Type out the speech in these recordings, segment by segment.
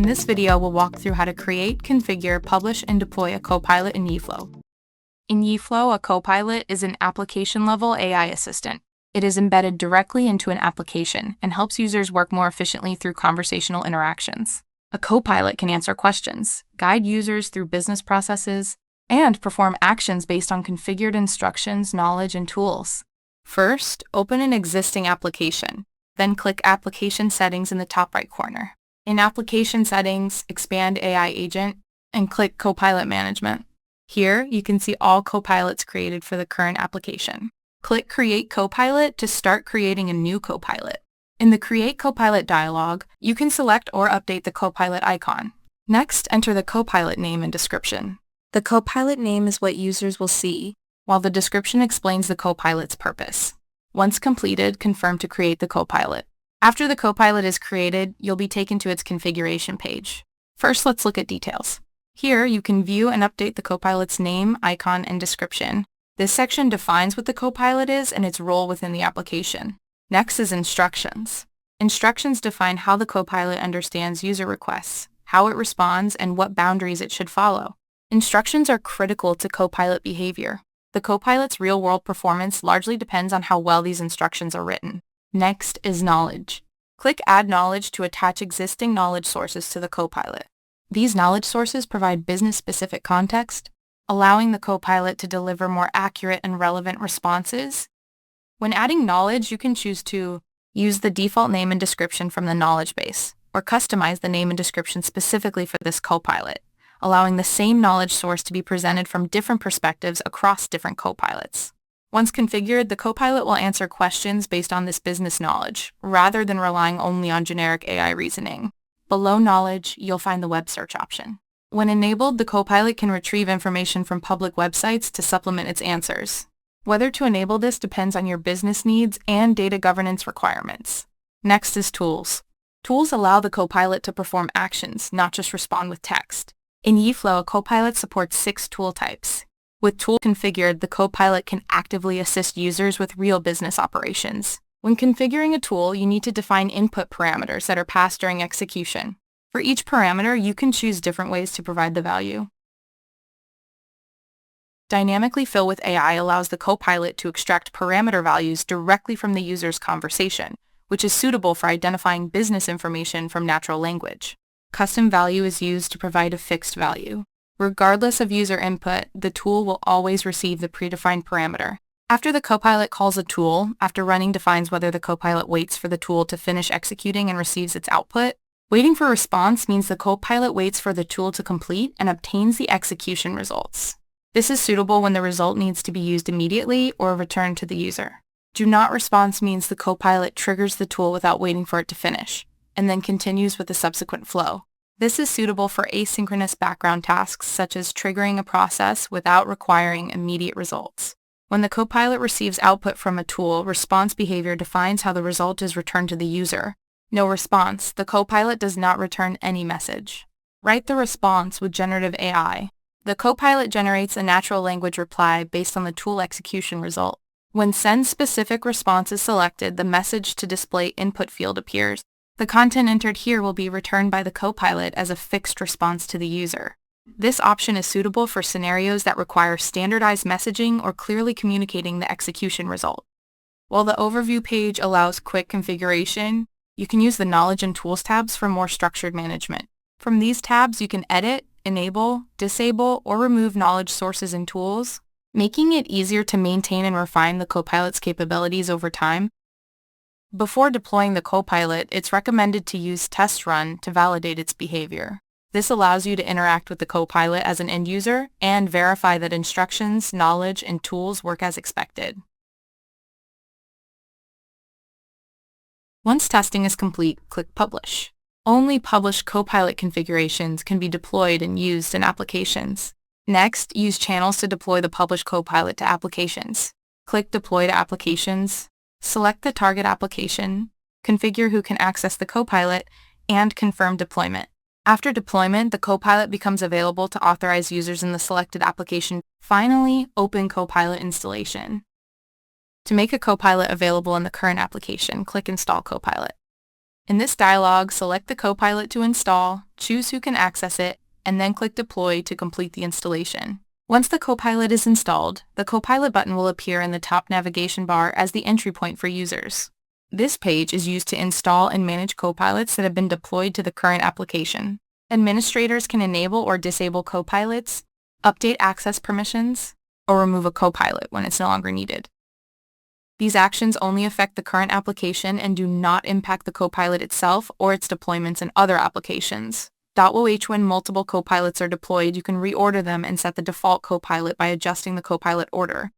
In this video, we'll walk through how to create, configure, publish, and deploy a Copilot in YiFlow. In YiFlow, a Copilot is an application-level AI assistant. It is embedded directly into an application and helps users work more efficiently through conversational interactions. A Copilot can answer questions, guide users through business processes, and perform actions based on configured instructions, knowledge, and tools. First, open an existing application. Then click Application Settings in the top right corner. In Application Settings, expand AI Agent and click Copilot Management. Here, you can see all Copilots created for the current application. Click Create Copilot to start creating a new Copilot. In the Create Copilot dialog, you can select or update the Copilot icon. Next, enter the Copilot name and description. The Copilot name is what users will see, while the description explains the Copilot's purpose. Once completed, confirm to create the Copilot. After the Copilot is created, you'll be taken to its configuration page. First, let's look at details. Here, you can view and update the Copilot's name, icon, and description. This section defines what the Copilot is and its role within the application. Next is Instructions. Instructions define how the Copilot understands user requests, how it responds, and what boundaries it should follow. Instructions are critical to Copilot behavior. The Copilot's real-world performance largely depends on how well these instructions are written. Next is Knowledge. Click Add Knowledge to attach existing knowledge sources to the Copilot. These knowledge sources provide business-specific context, allowing the Copilot to deliver more accurate and relevant responses. When adding knowledge, you can choose to use the default name and description from the knowledge base, or customize the name and description specifically for this Copilot, allowing the same knowledge source to be presented from different perspectives across different Copilots. Once configured, the Copilot will answer questions based on this business knowledge, rather than relying only on generic AI reasoning. Below Knowledge, you'll find the web search option. When enabled, the Copilot can retrieve information from public websites to supplement its answers. Whether to enable this depends on your business needs and data governance requirements. Next is Tools. Tools allow the Copilot to perform actions, not just respond with text. In YiFlow, a Copilot supports 6 tool types. With Tool configured, the Copilot can actively assist users with real business operations. When configuring a tool, you need to define input parameters that are passed during execution. For each parameter, you can choose different ways to provide the value. Dynamically Fill with AI allows the Copilot to extract parameter values directly from the user's conversation, which is suitable for identifying business information from natural language. Custom value is used to provide a fixed value. Regardless of user input, the tool will always receive the predefined parameter. After the Copilot calls a tool, after running defines whether the Copilot waits for the tool to finish executing and receives its output. Waiting for response means the Copilot waits for the tool to complete and obtains the execution results. This is suitable when the result needs to be used immediately or returned to the user. Do not response means the Copilot triggers the tool without waiting for it to finish, and then continues with the subsequent flow. This is suitable for asynchronous background tasks such as triggering a process without requiring immediate results. When the Copilot receives output from a tool, response behavior defines how the result is returned to the user. No response, the Copilot does not return any message. Write the response with generative AI. The Copilot generates a natural language reply based on the tool execution result. When Send Specific Response is selected, the message to display input field appears. The content entered here will be returned by the Copilot as a fixed response to the user. This option is suitable for scenarios that require standardized messaging or clearly communicating the execution result. While the Overview page allows quick configuration, you can use the Knowledge and Tools tabs for more structured management. From these tabs, you can edit, enable, disable, or remove knowledge sources and tools, making it easier to maintain and refine the Copilot's capabilities over time. Before deploying the Copilot, it's recommended to use Test Run to validate its behavior. This allows you to interact with the Copilot as an end user and verify that instructions, knowledge, and tools work as expected. Once testing is complete, click Publish. Only published Copilot configurations can be deployed and used in applications. Next, use channels to deploy the published Copilot to applications. Click Deploy to Applications. Select the target application, configure who can access the Copilot, and confirm deployment. After deployment, the Copilot becomes available to authorized users in the selected application. Finally, open Copilot installation. To make a Copilot available in the current application, click Install Copilot. In this dialog, select the Copilot to install, choose who can access it, and then click Deploy to complete the installation. Once the Copilot is installed, the Copilot button will appear in the top navigation bar as the entry point for users. This page is used to install and manage Copilots that have been deployed to the current application. Administrators can enable or disable Copilots, update access permissions, or remove a Copilot when it's no longer needed. These actions only affect the current application and do not impact the Copilot itself or its deployments in other applications. When multiple Copilots are deployed, you can reorder them and set the default Copilot by adjusting the Copilot order.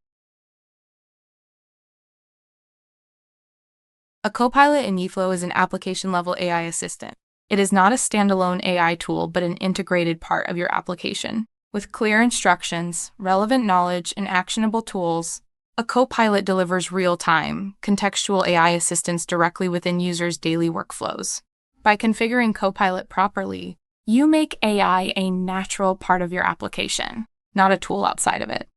A Copilot in eFlow is an application-level AI assistant. It is not a standalone AI tool, but an integrated part of your application. With clear instructions, relevant knowledge, and actionable tools, a Copilot delivers real-time, contextual AI assistance directly within users' daily workflows. By configuring Copilot properly, you make AI a natural part of your application, not a tool outside of it.